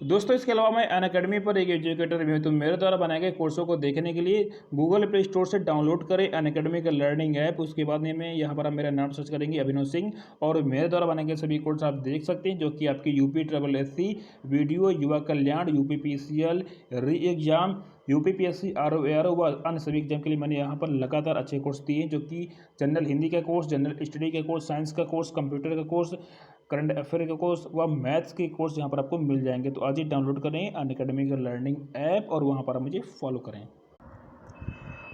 दोस्तों, इसके अलावा मैं अनअकैडमी पर एक एजुकेटर भी हूँ। तो मेरे द्वारा बनाए गए कोर्सों को देखने के लिए गूगल प्ले स्टोर से डाउनलोड करें अनअकैडमी का लर्निंग ऐप। उसके बाद में यहाँ पर आप मेरा नाम सर्च करेंगे अभिनव सिंह, और मेरे द्वारा बनाए गए सभी कोर्स आप देख सकते हैं, जो कि आपकी यूपी ट्रिपल एससी वीडियो, युवा कल्याण, UP PCS, re exam, UP PSC, RO व अन्य सभी एग्जाम के लिए मैंने यहाँ पर लगातार अच्छे कोर्स दिए हैं, जो कि जनरल हिंदी का कोर्स, जनरल स्टडी का कोर्स, साइंस का कोर्स, कंप्यूटर का कोर्स, करंट अफेयर का कोर्स व मैथ्स के कोर्स यहाँ पर आपको मिल जाएंगे। तो आज ही डाउनलोड करें अनअकैडमी का लर्निंग ऐप और वहाँ पर आप मुझे फॉलो करें।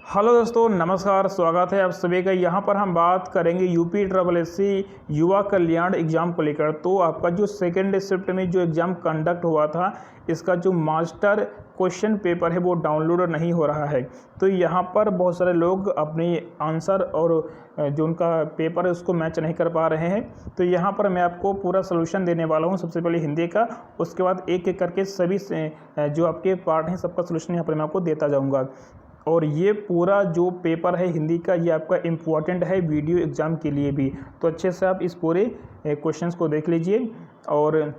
हेलो दोस्तों, नमस्कार, स्वागत है आप सभी का। यहाँ पर हम बात करेंगे यूपी ट्रिपल एससी युवा कल्याण एग्ज़ाम को लेकर। तो आपका जो सेकेंड शिफ्ट में जो एग्ज़ाम कंडक्ट हुआ था, इसका जो मास्टर क्वेश्चन पेपर है वो डाउनलोड नहीं हो रहा है। तो यहाँ पर बहुत सारे लोग अपने आंसर और जो उनका पेपर है उसको मैच नहीं कर पा रहे हैं। तो यहाँ पर मैं आपको पूरा सोल्यूशन देने वाला हूँ। सबसे पहले हिंदी का, उसके बाद एक एक करके सभी जो आपके पार्ट हैं सबका सोल्यूशन यहाँ पर मैं आपको देता जाऊँगा। और ये पूरा जो पेपर है हिंदी का, ये आपका इम्पॉर्टेंट है वीडियो एग्ज़ाम के लिए भी। तो अच्छे से आप इस पूरे क्वेश्चंस को देख लीजिए, और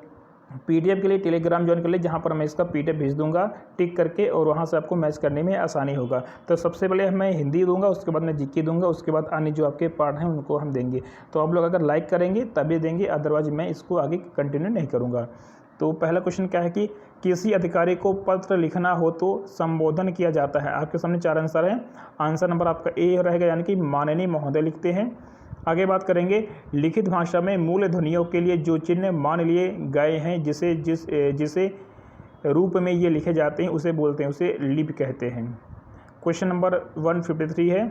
पीडीएफ के लिए टेलीग्राम ज्वाइन कर लीजिए, जहाँ पर मैं इसका पीडीएफ भेज दूंगा टिक करके, और वहाँ से आपको मैच करने में आसानी होगा। तो सबसे पहले मैं हिंदी दूंगा, उसके बाद मैं जीके दूंगा, उसके बाद अन्य जो आपके पार्ट हैं उनको हम देंगे। तो आप लोग अगर लाइक करेंगे तभी देंगे, अदरवाइज मैं इसको आगे कंटिन्यू नहीं करूँगा। तो पहला क्वेश्चन क्या है कि किसी अधिकारी को पत्र लिखना हो तो संबोधन किया जाता है। आपके सामने 4 आंसर हैं। आंसर नंबर आपका ए रहेगा, यानी कि माननीय महोदय लिखते हैं। आगे बात करेंगे, लिखित भाषा में मूल ध्वनियों के लिए जो चिन्ह मान लिए गए हैं, जिसे रूप में ये लिखे जाते हैं उसे बोलते हैं, उसे लिपि कहते हैं। क्वेश्चन नंबर 153 है,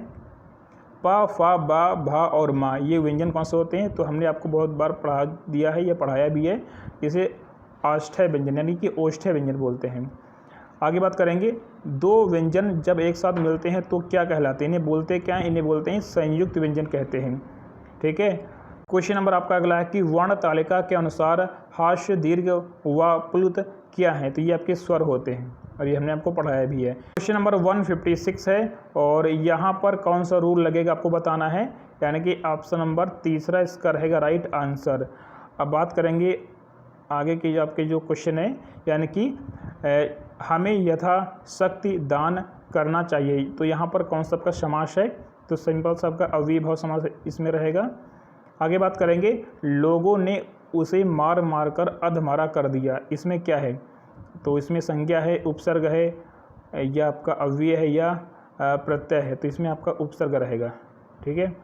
पा, फा, बा, भा और मा, ये व्यंजन कौन से होते हैं? तो हमने आपको बहुत बार पढ़ा दिया है या पढ़ाया भी है। इसे आष्ठ्य व्यंजन यानी कि ओष्ठ्य व्यंजन बोलते हैं। आगे बात करेंगे, दो व्यंजन जब एक साथ मिलते हैं तो क्या कहलाते हैं? इन्हें बोलते क्या हैं? इन्हें बोलते हैं संयुक्त व्यंजन कहते हैं। ठीक है। क्वेश्चन नंबर आपका अगला है कि वर्ण तालिका के अनुसार हास्य, दीर्घ व प्लुत क्या है? तो ये आपके स्वर होते हैं, और ये हमने आपको पढ़ाया भी है। क्वेश्चन नंबर 156 है, और यहाँ पर कौन सा रूल लगेगा आपको बताना है, यानी कि ऑप्शन नंबर तीसरा इसका रहेगा राइट आंसर। अब बात करेंगे आगे की जो आपके जो क्वेश्चन है, यानी कि हमें यथाशक्ति दान करना चाहिए। तो यहाँ पर कौन सा आपका समास है? तो सिंपल सा आपका अव्ययभाव समास इसमें रहेगा। आगे बात करेंगे, लोगों ने उसे मार मार कर अधमरा कर दिया, इसमें क्या है? तो इसमें संज्ञा है, उपसर्ग है, या आपका अव्यय है, या प्रत्यय है। तो इसमें आपका उपसर्ग रहेगा। ठीक है।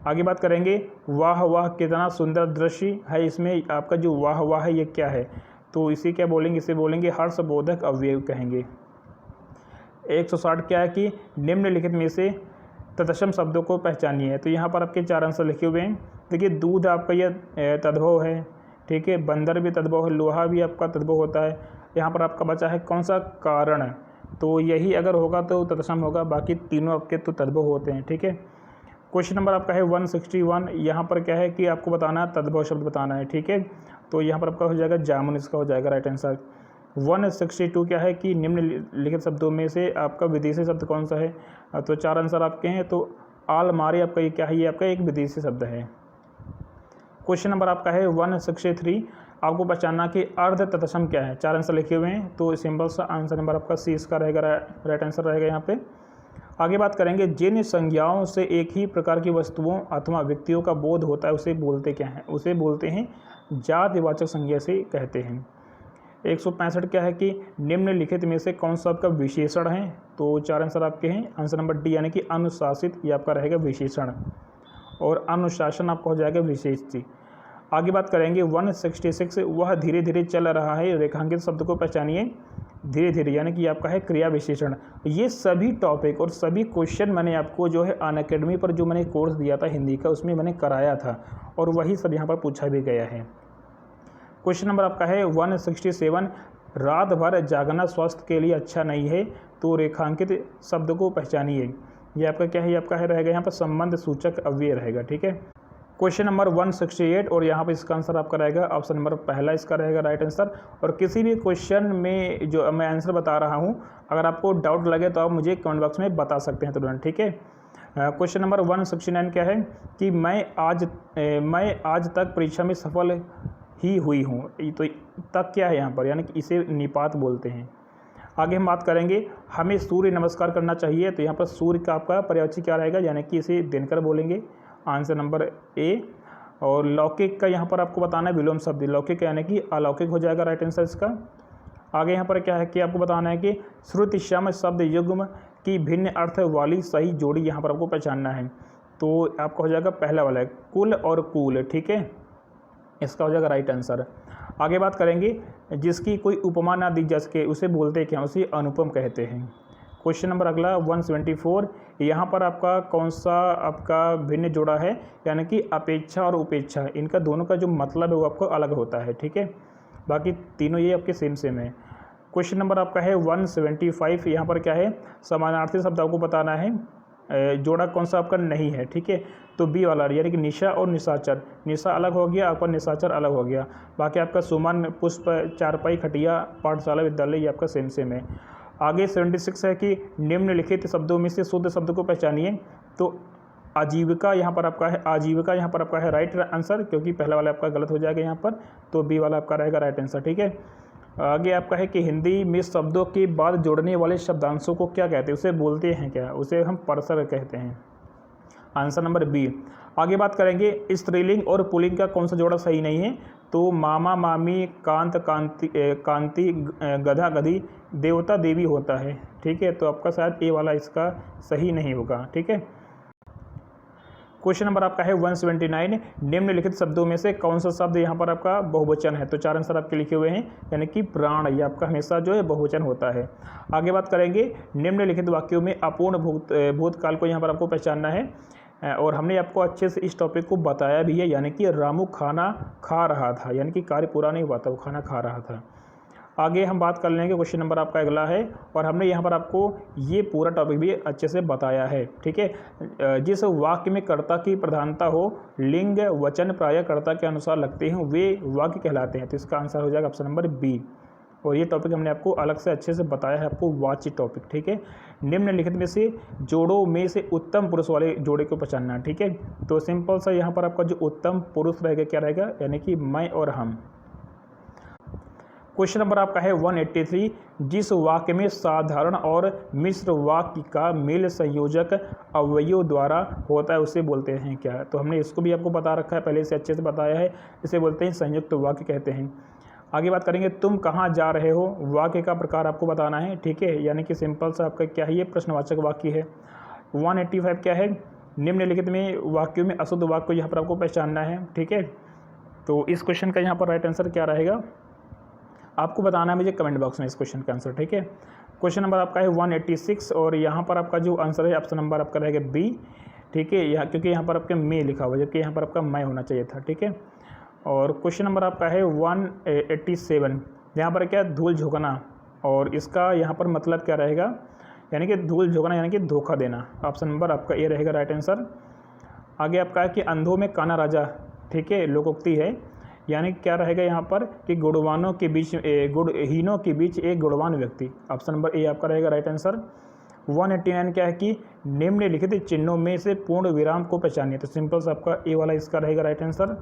आगे बात करेंगे, वाह वाह कितना सुंदर दृश्य है, इसमें आपका जो वाह वाह है ये क्या है? तो इसे क्या बोलेंगे? इसे बोलेंगे हर्षबोधक अव्यय कहेंगे। 160 क्या है कि निम्नलिखित में से तत्सम शब्दों को पहचानिए। तो यहाँ पर आपके 4 आंसर लिखे हुए हैं। देखिए, दूध आपका यह तद्भव है। ठीक है। बंदर भी तद्भव है, लोहा भी आपका तद्भव होता है। यहाँ पर आपका बचा है कौन सा? कारण। तो यही अगर होगा तो तत्सम होगा, बाकी तीनों आपके तो तद्भव होते हैं। ठीक है। क्वेश्चन नंबर आपका है 161। यहाँ पर क्या है कि आपको बताना है, तद्भव शब्द बताना है। ठीक है। तो यहाँ पर आपका हो जाएगा जामुन, इसका हो जाएगा राइट आंसर। 162 क्या है कि निम्नलिखित शब्दों में से आपका विदेशी शब्द कौन सा है? तो 4 आंसर आपके हैं। तो आलमारी आपका ये क्या है? ये आपका एक विदेशी शब्द है। क्वेश्चन नंबर आपका है 163। आपको पहचानना कि अर्ध तत्सम क्या है? 4 आंसर लिखे हुए हैं। तो सिंपल सा आंसर नंबर आपका सी इसका रहेगा, राइट आंसर रहेगा यहाँ पे। आगे बात करेंगे, जिन संज्ञाओं से एक ही प्रकार की वस्तुओं अथवा व्यक्तियों का बोध होता है उसे बोलते क्या हैं? उसे बोलते हैं जातिवाचक संज्ञा से कहते हैं। 165 क्या है कि निम्नलिखित में से कौन सा आपका विशेषण है? तो 4 आंसर आपके हैं। आंसर नंबर डी यानी कि अनुशासित, ये आपका रहेगा विशेषण, और अनुशासन आपका हो जाएगा विशेषण। आगे बात करेंगे 166, वह धीरे धीरे चल रहा है, रेखांकित शब्द को पहचानिए। धीरे धीरे यानी कि आपका है क्रिया विशेषण। ये सभी टॉपिक और सभी क्वेश्चन मैंने आपको जो है अनअकैडमी पर जो मैंने कोर्स दिया था हिंदी का, उसमें मैंने कराया था, और वही सब यहाँ पर पूछा भी गया है। क्वेश्चन नंबर आपका है 167, रात भर जागना स्वास्थ्य के लिए अच्छा नहीं है, तो रेखांकित शब्द को पहचानिए। ये आपका क्या है? ये आपका है रहेगा यहाँ पर संबंध सूचक अव्यय रहेगा। ठीक है। क्वेश्चन नंबर 168, और यहाँ पर इसका आंसर आपका रहेगा ऑप्शन नंबर पहला इसका रहेगा राइट आंसर। और किसी भी क्वेश्चन में जो मैं आंसर बता रहा हूँ, अगर आपको डाउट लगे तो आप मुझे कमेंट बॉक्स में बता सकते हैं तुरंत। ठीक है। क्वेश्चन नंबर 169 क्या है कि मैं आज तक परीक्षा में सफल ही हुई हूँ। तो तक क्या है यहाँ पर, यानी कि इसे निपात बोलते हैं। आगे हम बात करेंगे हमें सूर्य नमस्कार करना चाहिए, तो यहाँ पर सूर्य का आपका पर्यायवाची क्या रहेगा, यानी कि इसे दिनकर बोलेंगे, आंसर नंबर ए। और लौकिक का यहाँ पर आपको बताना है विलोम शब्द, लौकिक यानी कि अलौकिक हो जाएगा राइट आंसर इसका। आगे यहाँ पर क्या है कि आपको बताना है कि श्रुति सम शब्द युग्म की भिन्न अर्थ वाली सही जोड़ी यहाँ पर आपको पहचानना है। तो आपका हो जाएगा पहला वाला है कुल और कूल, ठीक है, इसका हो जाएगा राइट आंसर। आगे बात करेंगे जिसकी कोई उपमा ना दी जा सके उसे बोलते क्या, उसे अनुपम कहते हैं। क्वेश्चन नंबर अगला 174, यहाँ पर आपका कौन सा आपका भिन्न जोड़ा है, यानी कि अपेक्षा और उपेक्षा, इनका दोनों का जो मतलब है वो आपको अलग होता है, ठीक है, बाकी तीनों ये आपके सेम है। क्वेश्चन नंबर आपका है 175, यहाँ पर क्या है समानार्थी शब्द आपको बताना है, जोड़ा कौन सा आपका नहीं है, ठीक है, तो बी वाला यानी कि निशा और निशाचर, निशा अलग हो गया आपका, निशाचर अलग हो गया, बाकी आपका सुमन पुष्प चारपाई खटिया पाठशाला विद्यालय ये आपका सेम है। आगे 76 है कि निम्नलिखित शब्दों में से शुद्ध शब्द को पहचानिए, तो आजीविका यहाँ पर आपका है, आजीविका यहाँ पर आपका है राइट आंसर, क्योंकि पहला वाला आपका गलत हो जाएगा यहाँ पर, तो बी वाला आपका रहेगा राइट आंसर, ठीक है। आगे आपका है कि हिंदी में शब्दों के बाद जोड़ने वाले शब्दांशों को क्या कहते हैं, उसे बोलते हैं क्या, उसे हम परसर कहते हैं, आंसर नंबर बी। आगे बात करेंगे स्त्रीलिंग और पुल्लिंग का कौन सा जोड़ा सही नहीं है, तो मामा मामी कांत कांति गधा गधी देवता देवी होता है, ठीक है, तो आपका शायद ए वाला इसका सही नहीं होगा, ठीक है। क्वेश्चन नंबर आपका है 179, निम्नलिखित शब्दों में से कौन सा शब्द यहाँ पर आपका बहुवचन है, तो 4 आंसर आपके लिखे हुए हैं, यानी कि प्राण, ये आपका हमेशा जो है बहुवचन होता है। आगे बात करेंगे निम्नलिखित वाक्यों में अपूर्ण भूतकाल को यहाँ पर आपको पहचानना है, और हमने आपको अच्छे से इस टॉपिक को बताया भी है, यानी कि रामू खाना खा रहा था, यानी कि कार्य पूरा नहीं हुआ था, वो खाना खा रहा था। आगे हम बात कर लेंगे, क्वेश्चन नंबर आपका अगला है, और हमने यहाँ पर आपको ये पूरा टॉपिक भी अच्छे से बताया है, ठीक है। जिस वाक्य में कर्ता की प्रधानता हो, लिंग वचन प्राय कर्ता के अनुसार लगते हैं, वे वाक्य कहलाते हैं, तो इसका आंसर हो जाएगा ऑप्शन नंबर बी। और ये टॉपिक हमने आपको अलग से अच्छे से बताया है, आपको वाच्य टॉपिक, ठीक है। निम्नलिखित में से जोड़ों में से उत्तम पुरुष वाले जोड़े को पहचानना, ठीक है, तो सिंपल सा यहाँ पर आपका जो उत्तम पुरुष रहेगा क्या रहेगा, यानी कि मैं और हम। क्वेश्चन नंबर आपका है 183, जिस वाक्य में साधारण और मिश्र वाक्य का मेल संयोजक अवयव द्वारा होता है उसे बोलते हैं क्या, तो हमने इसको भी आपको बता रखा है, पहले से अच्छे से बताया है, इसे बोलते हैं संयुक्त वाक्य कहते हैं। आगे बात करेंगे तुम कहाँ जा रहे हो, वाक्य का प्रकार आपको बताना है, ठीक है, यानी कि सिंपल सा आपका क्या है, ये प्रश्नवाचक वाक्य है। 185 क्या है, निम्नलिखित में वाक्यों में अशुद्ध वाक्य को यहाँ पर आपको पहचानना है, ठीक है, तो इस क्वेश्चन का यहाँ पर राइट आंसर क्या रहेगा आपको बताना है मुझे कमेंट बॉक्स में इस क्वेश्चन का आंसर, ठीक है। क्वेश्चन नंबर आपका है 186, और यहाँ पर आपका जो आंसर है ऑप्शन नंबर आपका रहेगा बी, ठीक है, यहाँ क्योंकि यहाँ पर आपका मैं लिखा हुआ है, जबकि यहाँ पर आपका मैं होना चाहिए था, ठीक है। और क्वेश्चन नंबर आपका है 187, यहाँ पर क्या धूल झोंकना, और इसका यहाँ पर मतलब क्या रहेगा, यानी कि धूल झोंकना यानी कि धोखा देना, ऑप्शन नंबर आपका ए रहेगा राइट आंसर। आगे आपका है कि अंधों में काना राजा, ठीक है, लोकोक्ति है, यानी क्या रहेगा यहाँ पर कि गुणवानों के बीच गुणहीनों के बीच एक गुणवान व्यक्ति, ऑप्शन नंबर ए आपका रहेगा राइट आंसर। 189 क्या है कि निम्नलिखित चिन्हों में से पूर्ण विराम को पहचानिए, तो सिंपल सा आपका ए वाला इसका रहेगा राइट आंसर।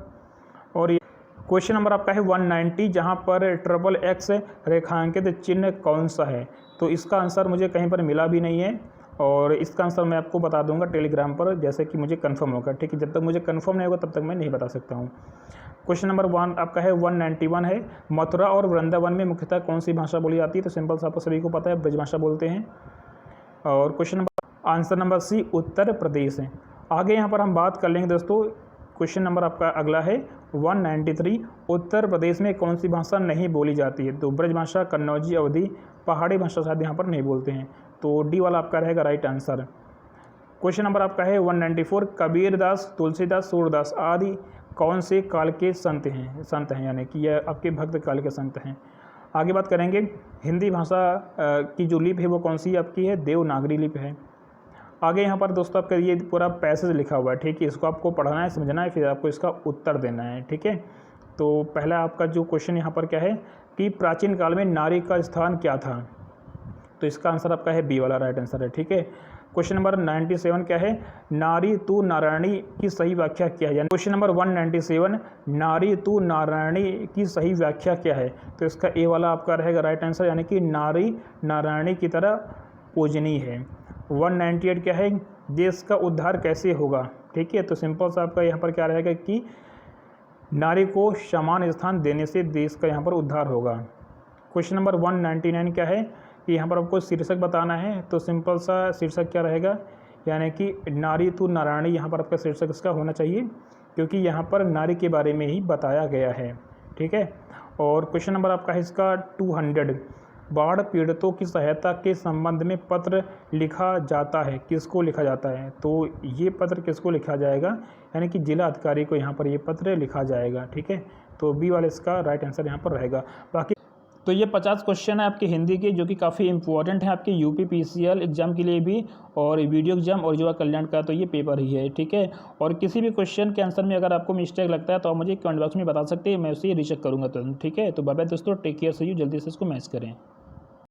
और ये क्वेश्चन नंबर आपका है 190, जहाँ पर ट्रिपल एक्स रेखांकित चिन्ह कौन सा है, तो इसका आंसर मुझे कहीं पर मिला भी नहीं है, और इसका आंसर मैं आपको बता दूंगा टेलीग्राम पर, जैसे कि मुझे कंफर्म होगा, ठीक है, जब तक मुझे कंफर्म नहीं होगा तब तक मैं नहीं बता सकता हूँ। क्वेश्चन नंबर 1 आपका है 191 है, मथुरा और वृंदावन में मुख्यतः कौन सी भाषा बोली जाती है, तो सिंपल सा आपको सभी को पता है ब्रजभाषा बोलते हैं। और question number answer number C Uttar Pradesh है। आगे यहाँ पर हम बात कर लेंगे दोस्तों, क्वेश्चन नंबर आपका अगला है 193, उत्तर प्रदेश में कौन सी भाषा नहीं बोली जाती है, तो ब्रजभाषा, कन्नौजी, अवधी, पहाड़ी भाषा शायद यहाँ पर नहीं बोलते हैं, तो डी वाला आपका रहेगा राइट आंसर। क्वेश्चन नंबर आपका है 194, कबीरदास, तुलसीदास, सूरदास आदि कौन से काल के संत हैं, यानी कि यह आपके भक्त काल के संत हैं। आगे बात करेंगे हिंदी भाषा की जो लिपि है वो कौन सी आपकी है, देवनागरी लिपि है। आगे यहाँ पर दोस्तों आपका ये पूरा पैसेज लिखा हुआ है, ठीक है, इसको आपको पढ़ना है, समझना है, फिर आपको इसका उत्तर देना है, ठीक है। तो पहला आपका जो क्वेश्चन यहाँ पर क्या है कि प्राचीन काल में नारी का स्थान क्या था, तो इसका आंसर आपका है बी वाला राइट आंसर है, ठीक है। क्वेश्चन नंबर 97 क्या है, नारी तू नारायणी की सही व्याख्या क्या है। क्वेश्चन नंबर 197, नारी तू नारायणी की सही व्याख्या क्या है। तो इसका ए वाला आपका रहेगा राइट आंसर, यानी कि नारी नारायणी की तरह पूजनीय है। 198 क्या है, देश का उद्धार कैसे होगा। ठीक है, तो सिंपल सा आपका यहाँ पर क्या रहेगा कि नारी को समान स्थान देने से देश का यहाँ पर उद्धार होगा। क्वेश्चन नंबर 199 क्या है कि यहाँ पर आपको शीर्षक बताना है। तो सिंपल सा शीर्षक क्या रहेगा, यानी कि नारी तू नारायणी, यहाँ पर आपका शीर्षक इसका होना चाहिए, क्योंकि यहाँ पर नारी के बारे में ही बताया गया है। ठीक है, और क्वेश्चन नंबर आपका है इसका 200, बाढ़ पीड़ितों की सहायता के संबंध में पत्र लिखा जाता है, किसको लिखा जाता है। तो ये पत्र किसको लिखा जाएगा, यानी कि जिला अधिकारी को यहाँ पर ये पत्र लिखा जाएगा। ठीक है, तो बी वाला इसका राइट आंसर यहाँ पर रहेगा। बाकी तो ये 50 क्वेश्चन है आपके हिंदी के, जो कि काफ़ी इंपॉर्टेंट है आपके यूपी पीसीएल एग्जाम के लिए भी, और वीडियो एग्जाम और युवा कल्याण का तो ये पेपर ही है। ठीक है, और किसी भी क्वेश्चन के आंसर में अगर आपको मिस्टेक लगता है तो आप मुझे कमेंट बॉक्स में बता सकते हैं, मैं उसे रीचेक करूँगा तुरंत। ठीक है, तो बाय बाय दोस्तों, टेक केयर, से यू, जल्दी से इसको मैच करें।